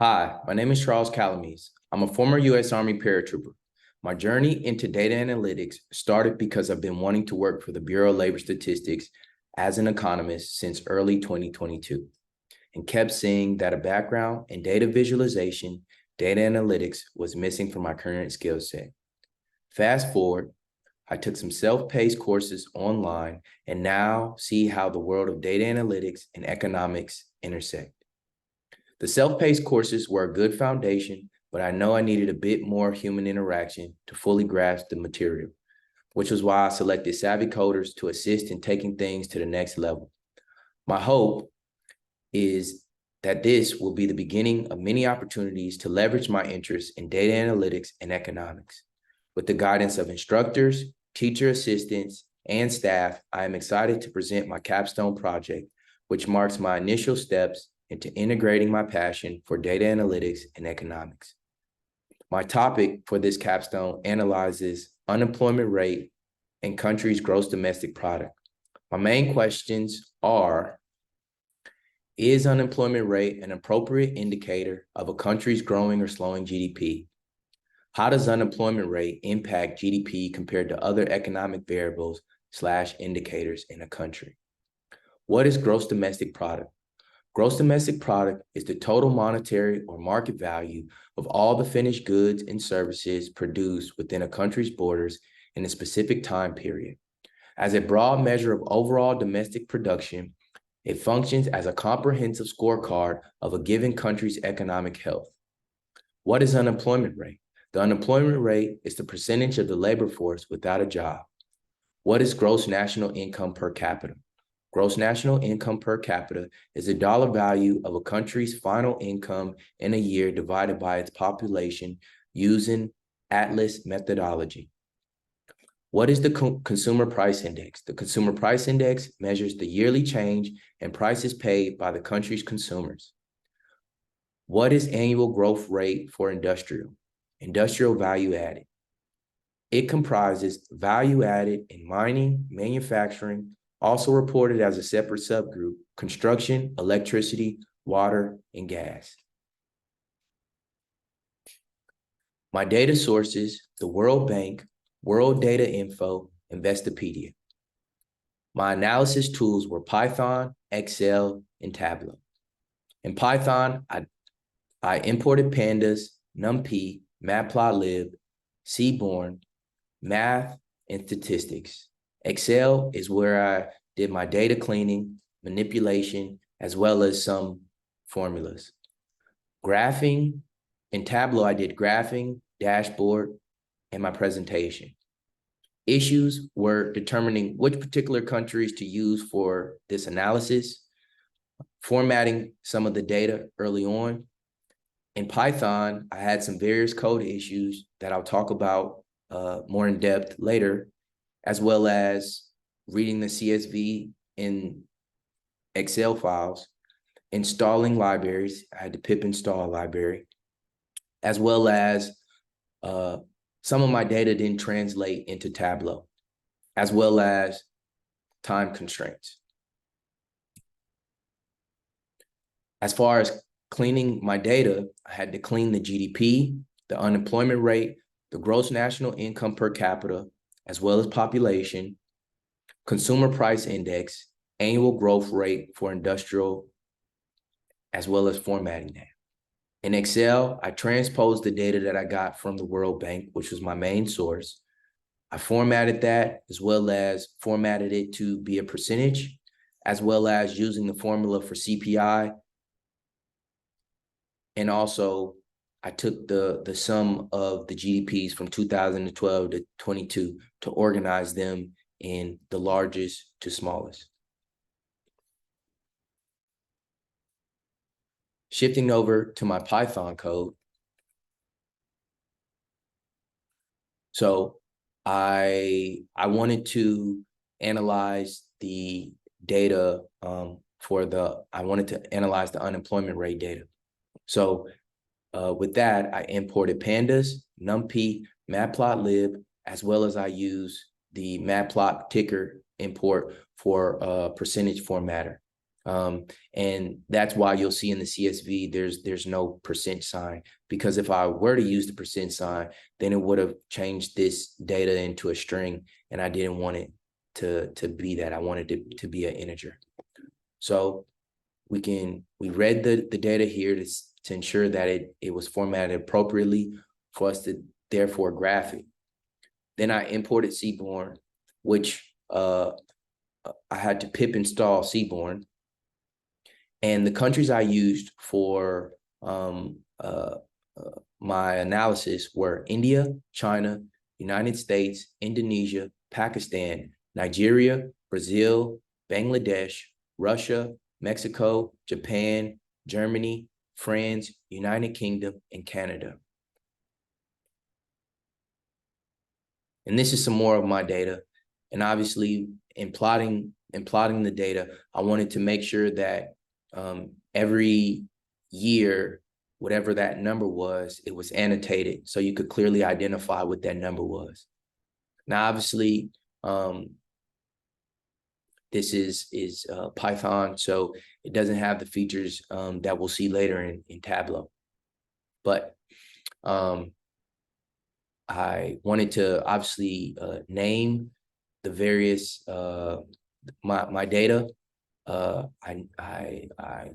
Hi, my name is Charles Calamese. I'm a former U.S. Army paratrooper. My journey into data analytics started because I've been wanting to work for the Bureau of Labor Statistics as an economist since early 2022 and kept seeing that a background in data visualization, data analytics was missing from my current skill set. Fast forward, I took some self-paced courses online and now see how the world of data analytics and economics intersect. The self-paced courses were a good foundation, but I know I needed a bit more human interaction to fully grasp the material, which was why I selected Savvy Coders to assist in taking things to the next level. My hope is that this will be the beginning of many opportunities to leverage my interest in data analytics and economics. With the guidance of instructors, teacher assistants, and staff, I am excited to present my Capstone project, which marks my initial steps into integrating my passion for data analytics and economics. My topic for this capstone analyzes unemployment rate and country's gross domestic product. My main questions are, is unemployment rate an appropriate indicator of a country's growing or slowing GDP? How does unemployment rate impact GDP compared to other economic variables/indicators in a country? What is gross domestic product? Gross domestic product is the total monetary or market value of all the finished goods and services produced within a country's borders in a specific time period. As a broad measure of overall domestic production, it functions as a comprehensive scorecard of a given country's economic health. What is unemployment rate? The unemployment rate is the percentage of the labor force without a job. What is gross national income per capita? Gross national income per capita is the dollar value of a country's final income in a year divided by its population using Atlas methodology. What is the Consumer Price Index? The Consumer Price Index measures the yearly change in prices paid by the country's consumers. What is annual growth rate for industrial? Industrial value added. It comprises value added in mining, manufacturing, also reported as a separate subgroup, construction, electricity, water, and gas. My data sources, the World Bank, World Data Info, Investopedia. My analysis tools were Python, Excel, and Tableau. In Python, I imported pandas, NumPy, Matplotlib, Seaborn, math, and statistics. Excel is where I did my data cleaning, manipulation, as well as some formulas. Graphing, in Tableau, I did graphing, dashboard, and my presentation. Issues were determining which particular countries to use for this analysis, formatting some of the data early on. In Python, I had some various code issues that I'll talk about more in depth later, as well as reading the CSV in Excel files, installing libraries. I had the pip install library, as well as some of my data didn't translate into Tableau, as well as time constraints. As far as cleaning my data, I had to clean the GDP, the unemployment rate, the gross national income per capita, as well as population, consumer price index, annual growth rate for industrial, as well as formatting that. In Excel, I transposed the data that I got from the World Bank, which was my main source. I formatted that, as well as formatted it to be a percentage, as well as using the formula for CPI. And also, I took the sum of the GDPs from 2012 to 22 to organize them in the largest to smallest. Shifting over to my Python code. So I wanted to analyze the data I wanted to analyze the unemployment rate data. So with that, I imported pandas, NumPy, Matplotlib, as well as I use the Matplot ticker import for percentage formatter. And that's why you'll see in the CSV, there's no percent sign, because if I were to use the percent sign, then it would have changed this data into a string, and I didn't want it to be that. I wanted it to be an integer. So we read the data here to ensure that it was formatted appropriately for us to therefore graph it. Then I imported Seaborn, which I had to pip install Seaborn. And the countries I used for my analysis were India, China, United States, Indonesia, Pakistan, Nigeria, Brazil, Bangladesh, Russia, Mexico, Japan, Germany, France, United Kingdom, and Canada. And this is some more of my data. And obviously, in plotting the data, I wanted to make sure that every year, whatever that number was, it was annotated so you could clearly identify what that number was. Now, obviously, this is Python, so it doesn't have the features that we'll see later in Tableau. But I wanted to obviously name the various my data. I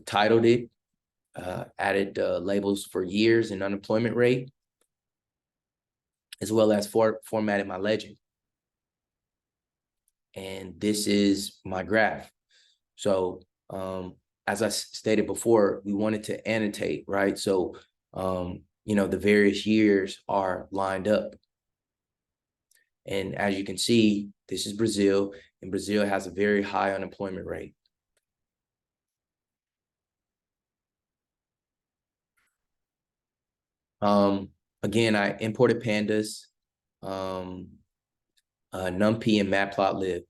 titled it, added labels for years and unemployment rate, as well as formatted my legend. And this is my graph. So as I stated before, we wanted to annotate, right? So the various years are lined up. And as you can see, this is Brazil, and Brazil has a very high unemployment rate. Again, I imported pandas, NumPy, and Matplotlib.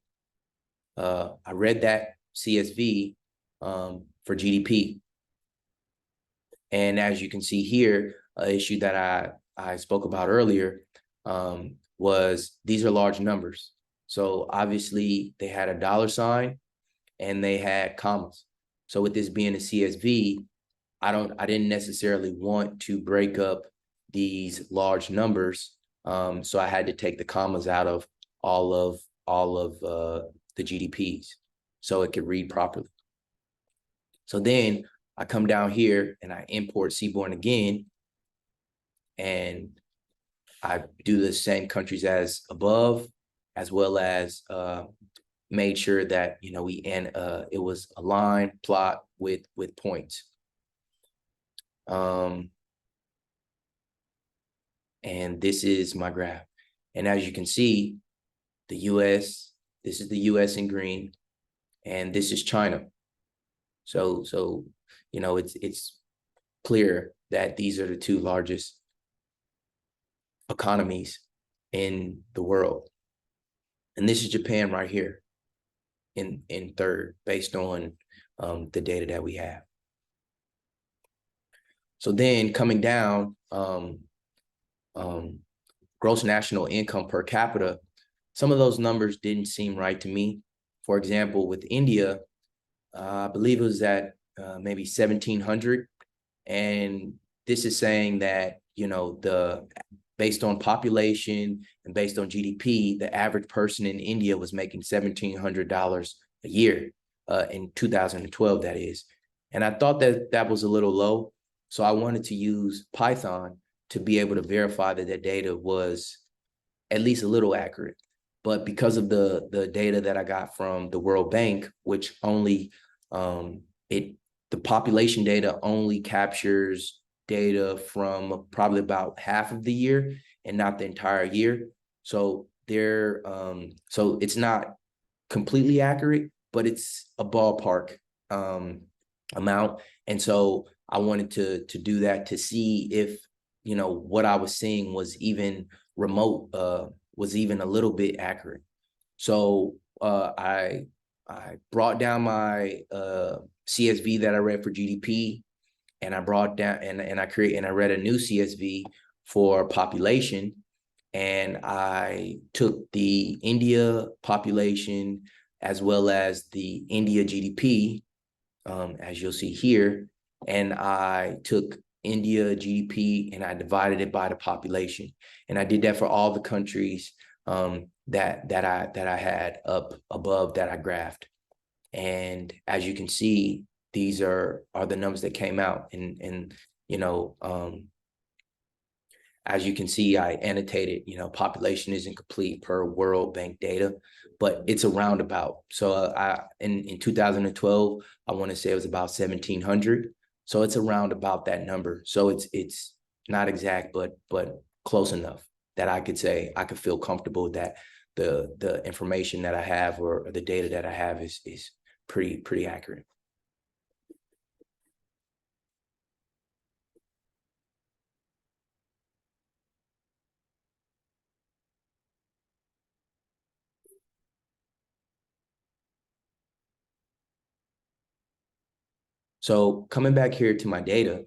I read that CSV for GDP. And as you can see here, an issue that I spoke about earlier was these are large numbers. So obviously they had a dollar sign and they had commas. So with this being a CSV, I didn't necessarily want to break up these large numbers. So I had to take the commas out of all of the GDPs so it could read properly. So then I come down here and I import Seaborn again, and I do the same countries as above, as well as made sure that it was a line plot with points. And this is my graph. And as you can see, the US, this is the US in green, and this is China. So it's clear that these are the two largest economies in the world. And this is Japan right here in third, based on the data that we have. So then coming down, gross national income per capita, some of those numbers didn't seem right to me. For example, with India, I believe it was at maybe 1,700. And this is saying that, based on population and based on GDP, the average person in India was making $1,700 a year in 2012, that is. And I thought that was a little low. So I wanted to use Python to be able to verify that that data was at least a little accurate. But because of the data that I got from the World Bank, which only the population data only captures data from probably about half of the year and not the entire year. So so it's not completely accurate, but it's a ballpark amount. And so I wanted to do that to see if what I was seeing was even remote, was even a little bit accurate. So I brought down my CSV that I read for GDP, and I brought down and I read a new CSV for population, and I took the India population as well as the India GDP, as you'll see here, and I took India GDP and I divided it by the population. And I did that for all the countries that I had up above that I graphed. And as you can see, these are the numbers that came out. And you know, as you can see, I annotated, population isn't complete per World Bank data, but it's a roundabout. So in 2012, I want to say it was about 1,700. So it's around about that number. So it's not exact, but close enough that I could say I could feel comfortable that the information that I have or the data that I have is pretty accurate. So coming back here to my data,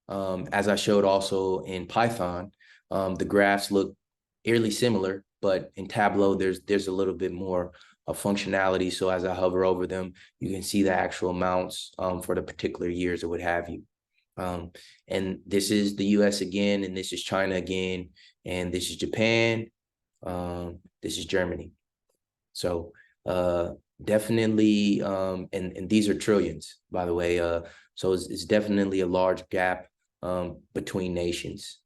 as I showed also in Python, the graphs look eerily similar, but in Tableau, there's a little bit more of functionality. So as I hover over them, you can see the actual amounts for the particular years or what have you. And this is the US again, and this is China again, and this is Japan, this is Germany. So definitely, and these are trillions, by the way. So it's definitely a large gap between nations.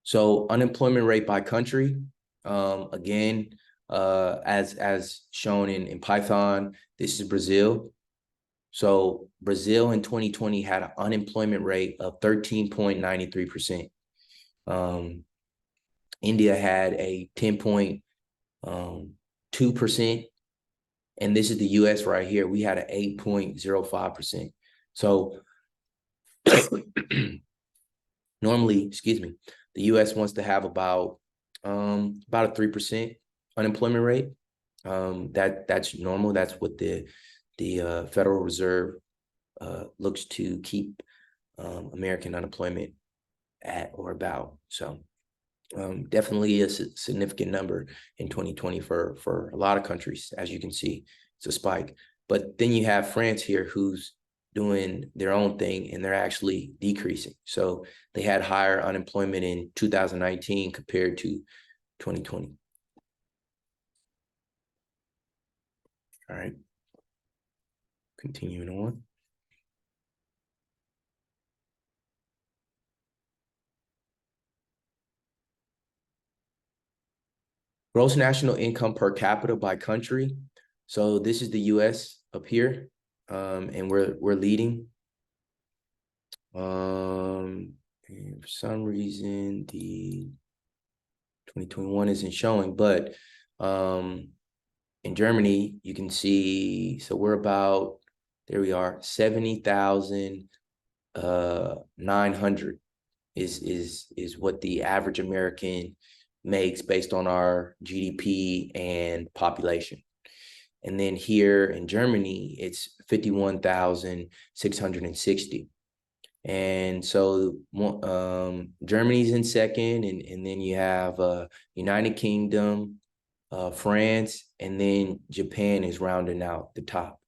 So unemployment rate by country, again, as shown in Python, this is Brazil. So Brazil in 2020 had an unemployment rate of 13.93%. India had a 10.2%. And this is the US right here. We had an 8.05%. So normally, excuse me, the US wants to have about a 3% unemployment rate. That's normal. That's what the Federal Reserve looks to keep American unemployment at or about. So definitely a significant number in 2020 for a lot of countries. As you can see, it's a spike. But then you have France here, who's doing their own thing, and they're actually decreasing. So they had higher unemployment in 2019 compared to 2020. All right, continuing on. Gross national income per capita by country. So this is the US up here, and we're leading. And for some reason, the 2021 isn't showing, but in Germany, you can see, so we're about, there we are, 70,900 is what the average American makes based on our GDP and population. And then here in Germany, it's 51,660. And so Germany's in second, and then you have United Kingdom, France, and then Japan is rounding out the top,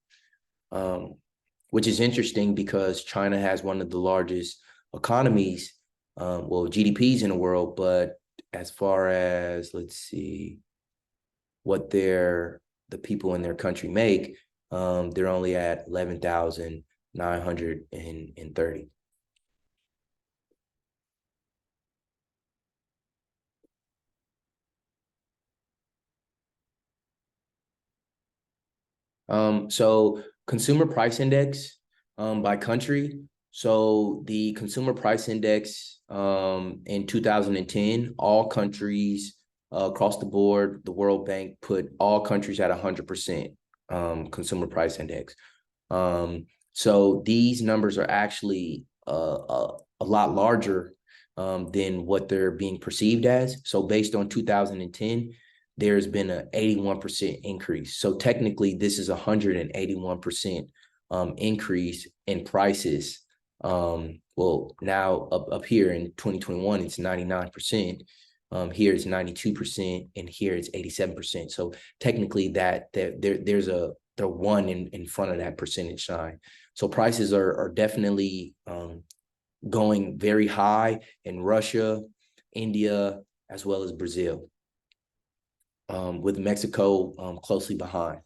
which is interesting because China has one of the largest economies, well, GDPs in the world, but as far as, let's see, what the people in their country make, they're only at 11,930. So consumer price index by country. So the consumer price index in 2010, all countries across the board, the World Bank put all countries at 100% consumer price index. So these numbers are actually a lot larger than what they're being perceived as. So based on 2010, there's been an 81% increase. So technically, this is 181% increase in prices Well, now up here in 2021, it's 99%. Here it's 92%, and here it's 87%. So technically, there's a one in front of that percentage sign. So prices are definitely going very high in Russia, India, as well as Brazil, with Mexico closely behind.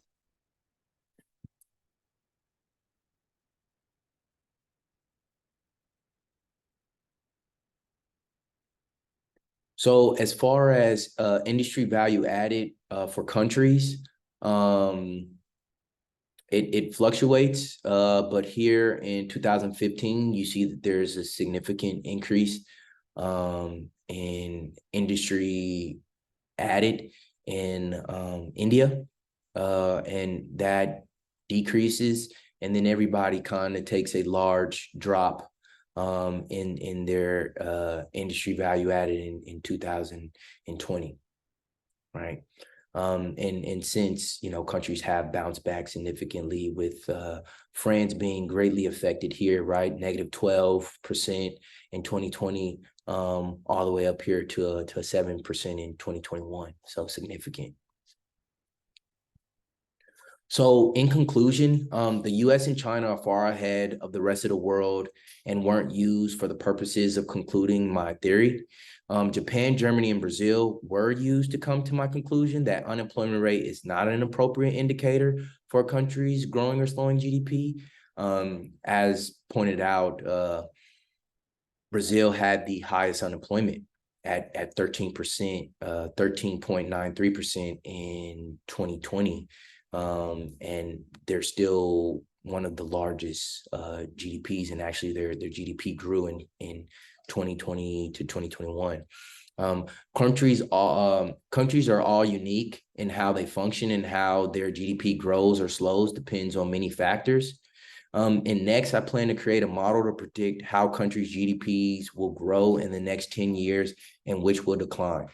So as far as industry value added for countries, um, it fluctuates, but here in 2015, you see that there's a significant increase in industry added in India, and that decreases, and then everybody kind of takes a large drop in their industry value added in 2020, right? And since countries have bounced back significantly, with France being greatly affected here, right? -12% in 2020, all the way up here to a 7% in 2021. So significant. So in conclusion, the US and China are far ahead of the rest of the world and weren't used for the purposes of concluding my theory. Japan, Germany, and Brazil were used to come to my conclusion that unemployment rate is not an appropriate indicator for a country's growing or slowing GDP. As pointed out, Brazil had the highest unemployment at 13%, 13.93% in 2020. And they're still one of the largest GDPs, and actually their GDP grew in 2020 to 2021. Countries are all unique in how they function, and how their GDP grows or slows depends on many factors. And next, I plan to create a model to predict how countries' GDPs will grow in the next 10 years and which will decline.